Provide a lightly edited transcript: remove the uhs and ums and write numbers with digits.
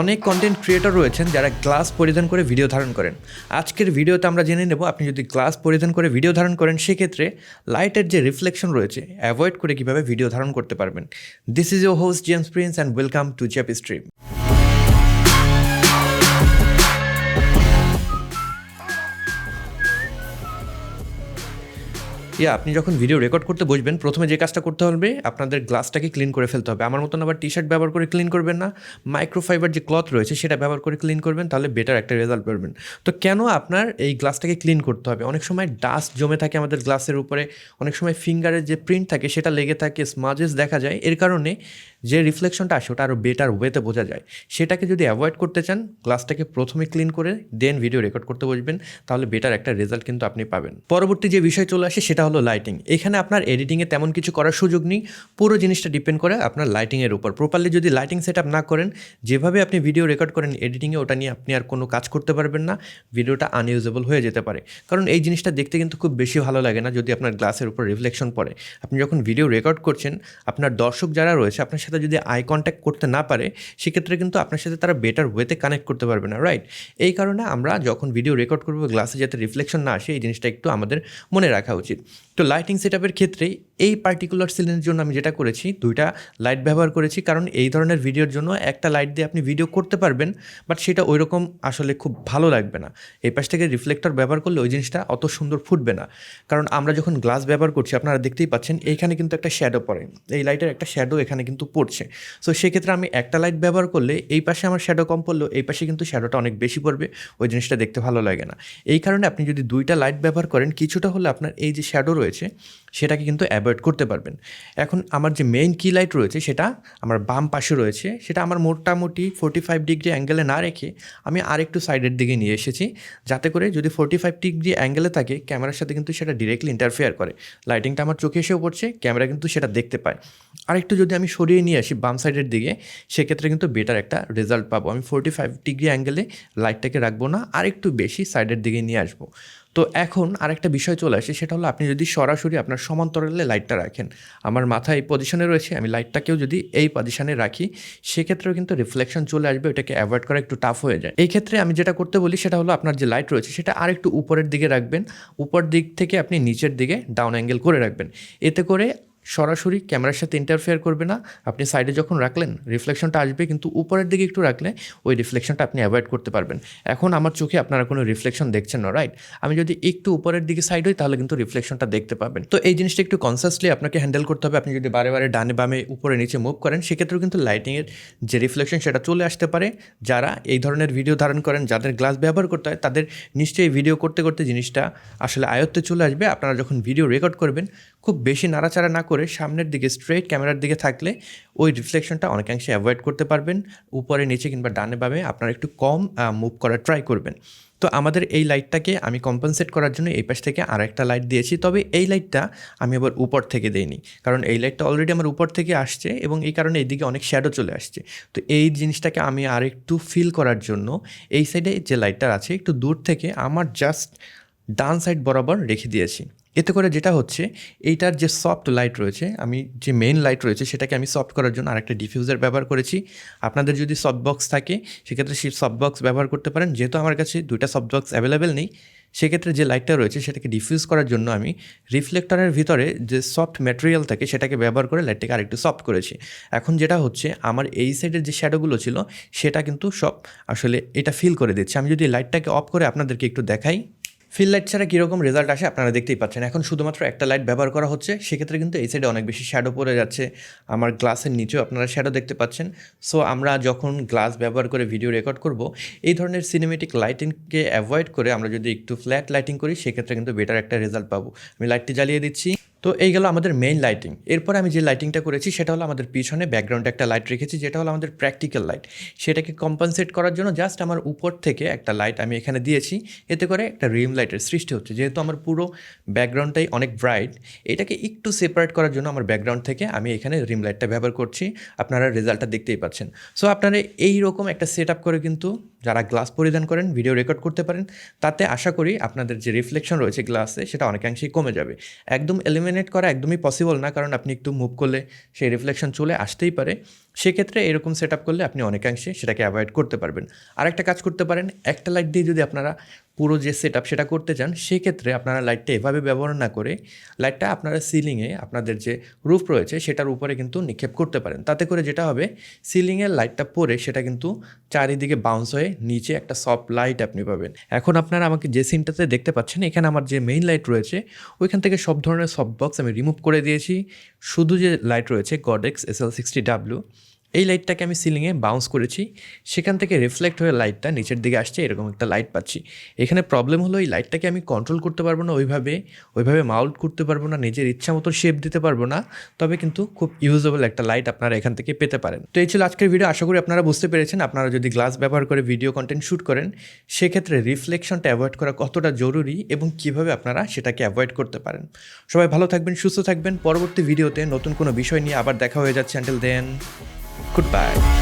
অনেক content creator রয়েছেন যারা গ্লাস পরিধান করে ভিডিও ধারণ করেন। আজকের ভিডিওতে আমরা জেনে নেব আপনি যদি গ্লাস পরিধান করে ভিডিও ধারণ করেন সেক্ষেত্রে লাইটের যে রিফ্লেকশন রয়েছে অ্যাভয়েড করে কীভাবে ভিডিও ধারণ করতে পারবেন। This is your host James Prince and welcome to Zappy Stream. আপনি যখন ভিডিও রেকর্ড করতে বসবেন প্রথমে যে কাজটা করতে হবে আপনাদের গ্লাসটাকে ক্লিন করে ফেলতে হবে। আমার মতন আবার টি শার্ট ব্যবহার করে ক্লিন করবেন না, মাইক্রোফাইবার যে ক্লথ রয়েছে সেটা ব্যবহার করে ক্লিন করবেন, তাহলে বেটার একটা রেজাল্ট পাবেন। তো কেন আপনার এই গ্লাসটাকে ক্লিন করতে হবে? অনেক সময় ডাস্ট জমে থাকে আমাদের গ্লাসের উপরে, অনেক সময় ফিঙ্গারের যে প্রিন্ট থাকে সেটা লেগে থাকে, স্মাজেস দেখা যায়। এর কারণে যে রিফ্লেকশনটা আসে ওটা আরও বেটার ওয়েতে বোঝা যায়। সেটাকে যদি অ্যাভয়েড করতে চান গ্লাসটাকে প্রথমে ক্লিন করে দেন ভিডিও রেকর্ড করতে বসবেন, তাহলে বেটার একটা রেজাল্ট কিন্তু আপনি পাবেন। পরবর্তী যে বিষয় চলে আসে সেটা হলো লাইটিং। এখানে আপনার এডিটিংয়ে তেমন কিছু করার সুযোগ নেই, পুরো জিনিসটা ডিপেন্ড করে আপনার লাইটিংয়ের উপর। প্রপারলি যদি লাইটিং সেট আপ না করেন, যেভাবে আপনি ভিডিও রেকর্ড করেন এডিটিংয়ে ওটা নিয়ে আপনি আর কোনো কাজ করতে পারবেন না, ভিডিওটা আনইউজেবল হয়ে যেতে পারে। কারণ এই জিনিসটা দেখতে কিন্তু খুব বেশি ভালো লাগে না যদি আপনার গ্লাসের উপর রিফ্লেকশন পড়ে। আপনি যখন ভিডিও রেকর্ড করছেন আপনার দর্শক যারা রয়েছে আপনার সাথে যদি আই কন্ট্যাক্ট করতে না পারে সেক্ষেত্রে কিন্তু আপনার সাথে তারা বেটার ওয়েতে কানেক্ট করতে পারবে না, রাইট? এই কারণে আমরা যখন ভিডিও রেকর্ড করবো গ্লাসে যাতে রিফ্লেকশন না আসে এই জিনিসটা একটু আমাদের মনে রাখা উচিত। তো লাইটিং সেট আপের ক্ষেত্রে এই পার্টিকুলার সিনের জন্য আমি যেটা করেছি, দুইটা লাইট ব্যবহার করেছি। কারণ এই ধরনের ভিডিওর জন্য একটা লাইট দিয়ে আপনি ভিডিও করতে পারবেন, বাট সেটা ওই রকম আসলে খুব ভালো লাগবে না। এই পাশ থেকে রিফ্লেক্টর ব্যবহার করলে ওই জিনিসটা অত সুন্দর ফুটবে না। কারণ আমরা যখন গ্লাস ব্যবহার করছি আপনারা দেখতেই পাচ্ছেন এইখানে কিন্তু একটা শ্যাডো পড়ে, এই লাইটের একটা শ্যাডো এখানে কিন্তু পড়ছে। সো সেক্ষেত্রে আমি একটা লাইট ব্যবহার করলে এই পাশে আমার শ্যাডো কম পড়লেও এই পাশে কিন্তু শ্যাডোটা অনেক বেশি পড়বে, ওই জিনিসটা দেখতে ভালো লাগে না। এই কারণে আপনি যদি দুইটা লাইট ব্যবহার করেন কিছুটা হলে আপনার এই যে শ্যাডো রয়েছে সেটাকে কিন্তু অ্যাভয়েড করতে পারবেন। এখন আমার যে মেইন কি লাইট রয়েছে সেটা আমার বাম পাশে রয়েছে, সেটা আমার মোটামুটি 45 ডিগ্রি অ্যাঙ্গেলে না রেখে আমি আরেকটু সাইডের দিকে নিয়ে এসেছি, যাতে করে যদি 45 ডিগ্রি অ্যাঙ্গেলে থাকে ক্যামেরার সাথে কিন্তু সেটা ডিরেক্টলি ইন্টারফেয়ার করে। লাইটিংটা আমার চোখে এসেও পড়ছে, ক্যামেরা কিন্তু সেটা দেখতে পায়। আরেকটু যদি আমি সরিয়ে নিয়ে আসি বাম সাইডের দিকে সেক্ষেত্রে কিন্তু বেটার একটা রেজাল্ট পাবো। আমি 45 ডিগ্রি অ্যাঙ্গেলে লাইটটাকে রাখবো না, আরেকটু বেশি সাইডের দিকে নিয়ে আসবো। তো এখন আরেকটা বিষয় চলে আসে, সেটা হলো আপনি যদি সরাসরি আপনার সমান্তরালে লাইটটা রাখেন, আমার মাথা এই পজিশনে রয়েছে, আমি লাইটটাকেও যদি এই পজিশনে রাখি সেক্ষেত্রেও কিন্তু রিফ্লেকশন চলে আসবে, ওটাকে অ্যাভয়েড করা একটু টাফ হয়ে যায়। এই ক্ষেত্রে আমি যেটা করতে বলি সেটা হলো আপনার যে লাইট রয়েছে সেটা আরেকটু উপরের দিকে রাখবেন, উপর দিক থেকে আপনি নিচের দিকে ডাউন অ্যাঙ্গেল করে রাখবেন। এতে করে সরাসরি ক্যামেরার সাথে ইন্টারফেয়ার করবে না। আপনি সাইডে যখন রাখলেন রিফ্লেকশনটা আসবে, কিন্তু উপরের দিকে একটু রাখলে ওই রিফ্লেকশনটা আপনি অ্যাভয়েড করতে পারবেন। এখন আমার চোখে আপনারা কোনো রিফ্লেকশন দেখছেন না, রাইট? আমি যদি একটু উপরের দিকে সাইড হই তাহলে কিন্তু রিফ্লেকশনটা দেখতে পাবেন। তো এই জিনিসটা একটু কনসাসলি আপনাকে হ্যান্ডেল করতে হবে। আপনি যদি বারে বারে ডানে বামে উপরে নিচে মুভ করেন সেক্ষেত্রেও কিন্তু লাইটিংয়ের যে রিফ্লেকশন সেটা চলে আসতে পারে। যারা এই ধরনের ভিডিও ধারণ করেন, যাদের গ্লাস ব্যবহার করতে হয়, তাদের নিশ্চয়ই ভিডিও করতে করতে জিনিসটা আসলে আয়ত্তে চলে আসবে। আপনারা যখন ভিডিও রেকর্ড করবেন খুব বেশি নাড়াচাড়া না করে সামনের দিকে স্ট্রেট ক্যামেরার দিকে থাকলে ওই রিফ্লেকশনটা অনেকাংশে অ্যাভয়েড করতে পারবেন। উপরে নিচে কিংবা ডানে বামে আপনারা একটু কম মুভ করার ট্রাই করবেন। তো আমাদের এই লাইটটাকে আমি কম্পেনসেট করার জন্য এই পাশ থেকে আরেকটা লাইট দিয়েছি, তবে এই লাইটটা আমি আবার উপর থেকে দেইনি, কারণ এই লাইটটা অলরেডি আমার উপর থেকে আসছে এবং এই কারণে এইদিকে অনেক শ্যাডো চলে আসছে। তো এই জিনিসটাকে আমি আরেকটু ফিল করার জন্য এই সাইডে যে লাইটটা আছে একটু দূর থেকে আমার জাস্ট ডান সাইড বরাবর রেখে দিয়েছি। এতে করে যেটা হচ্ছে এইটার যে সফট লাইট রয়েছে, আমি যে মেইন লাইট রয়েছে সেটাকে আমি সফট করার জন্য আরেকটা ডিফিউজার ব্যবহার করেছি। আপনাদের যদি সফট বক্স থাকে সেক্ষেত্রে সেই সফট বক্স ব্যবহার করতে পারেন। যেহেতু আমার কাছে দুইটা সফট বক্স অ্যাভেলেবেল নেই সেক্ষেত্রে যে লাইটটা রয়েছে সেটাকে ডিফিউজ করার জন্য আমি রিফ্লেক্টরের ভিতরে যে সফট ম্যাটেরিয়াল থাকে সেটাকে ব্যবহার করে লাইটটাকে আরেকটু সফট করেছি। এখন যেটা হচ্ছে আমার এই সাইডের যে শ্যাডোগুলো ছিল সেটা কিন্তু সব আসলে এটা ফিল করে দিচ্ছে। আমি যদি লাইটটাকে অফ করে আপনাদেরকে একটু দেখাই, ফিল লাইট ছাড়া কীরকম রেজাল্ট আসে আপনারা দেখতেই পাচ্ছেন। এখন শুধুমাত্র একটা লাইট ব্যবহার করা হচ্ছে, সেক্ষেত্রে কিন্তু এই সাইডে অনেক বেশি শ্যাডো পড়ে যাচ্ছে, আমার গ্লাসের নিচেও আপনারা শ্যাডো দেখতে পাচ্ছেন। সো আমরা যখন গ্লাস ব্যবহার করে ভিডিও রেকর্ড করব এই ধরনের সিনেমেটিক লাইটিংকে অ্যাভয়েড করে আমরা যদি একটু ফ্ল্যাট লাইটিং করি সেক্ষেত্রে কিন্তু বেটার একটা রেজাল্ট পাবো। আমি লাইটটি জ্বালিয়ে দিচ্ছি। তো এই গেল আমাদের মেইন লাইটিং। এরপর আমি যে লাইটিংটা করেছি সেটা হলো আমাদের পিছনে ব্যাকগ্রাউন্ডে একটা লাইট রেখেছি যেটা হলো আমাদের প্র্যাকটিক্যাল লাইট। সেটাকে কম্পেনসেট করার জন্য জাস্ট আমার উপর থেকে একটা লাইট আমি এখানে দিয়েছি, এতে করে একটা রিম লাইটের সৃষ্টি হচ্ছে। যেহেতু আমার পুরো ব্যাকগ্রাউন্ডটাই অনেক ব্রাইট, এটাকে একটু সেপারেট করার জন্য আমার ব্যাকগ্রাউন্ড থেকে আমি এখানে রিম লাইটটা ব্যবহার করছি। আপনারা রেজাল্টটা দেখতেই পাচ্ছেন। সো আপনারা এইরকম একটা সেট আপ করে কিন্তু যারা গ্লাস পরিধান করেন ভিডিও রেকর্ড করতে পারেন, তাতে আশা করি আপনাদের যে রিফ্লেকশন রয়েছে গ্লাসে সেটা অনেকাংশেই কমে যাবে। একদম এলিমিনেট করা একদমই পসিবল না, কারণ আপনি একটু মুভ করলে সেই রিফ্লেকশন চলে আসতেই পারে। সেক্ষেত্রে এরকম সেট আপ করলে আপনি অনেকাংশে সেটাকে অ্যাভয়েড করতে পারবেন। আরেকটা কাজ করতে পারেন, একটা লাইট দিয়ে যদি আপনারা পুরো যে সেট আপ সেটা করতে চান, সেক্ষেত্রে আপনারা লাইটটা এভাবে ব্যবহার না করে লাইটটা আপনারা সিলিংয়ে আপনাদের যে রুফ রয়েছে সেটার উপরে কিন্তু নিক্ষেপ করতে পারেন। তাতে করে যেটা হবে, সিলিংয়ের লাইটটা পড়ে সেটা কিন্তু চারিদিকে বাউন্স হয়ে নিচে একটা সফট লাইট আপনি পাবেন। এখন আপনারা আমাকে যে সিনটাতে দেখতে পাচ্ছেন, এখানে আমার যে মেইন লাইট রয়েছে ওইখান থেকে সব ধরনের সফট বক্স আমি রিমুভ করে দিয়েছি। শুধু যে লাইট রয়েছে গডেক্স SL60W, এই লাইটটাকে আমি সিলিংয়ে বাউন্স করেছি, সেখান থেকে রিফ্লেক্ট হয়ে লাইটটা নিচের দিকে আসছে, এরকম একটা লাইট পাচ্ছি। এখানে প্রবলেম হলো এই লাইটটাকে আমি কন্ট্রোল করতে পারবো না, ওইভাবে মাউল্ট করতে পারবো না, নিজের ইচ্ছা মতো শেপ দিতে পারবো না। তবে কিন্তু খুব ইউজেবল একটা লাইট আপনারা এখান থেকে পেতে পারেন। তো এই ছিল আজকের ভিডিও। আশা করি আপনারা বুঝতে পেরেছেন, আপনারা যদি গ্লাস ব্যবহার করে ভিডিও কন্টেন্ট শ্যুট করেন, সেক্ষেত্রে রিফ্লেকশনটা অ্যাভয়েড করা কতটা জরুরি এবং কীভাবে আপনারা সেটাকে অ্যাভয়েড করতে পারেন। সবাই ভালো থাকবেন, সুস্থ থাকবেন। পরবর্তী ভিডিওতে নতুন কোনো বিষয় নিয়ে আবার দেখা হয়ে যাচ্ছে। Until then, goodbye.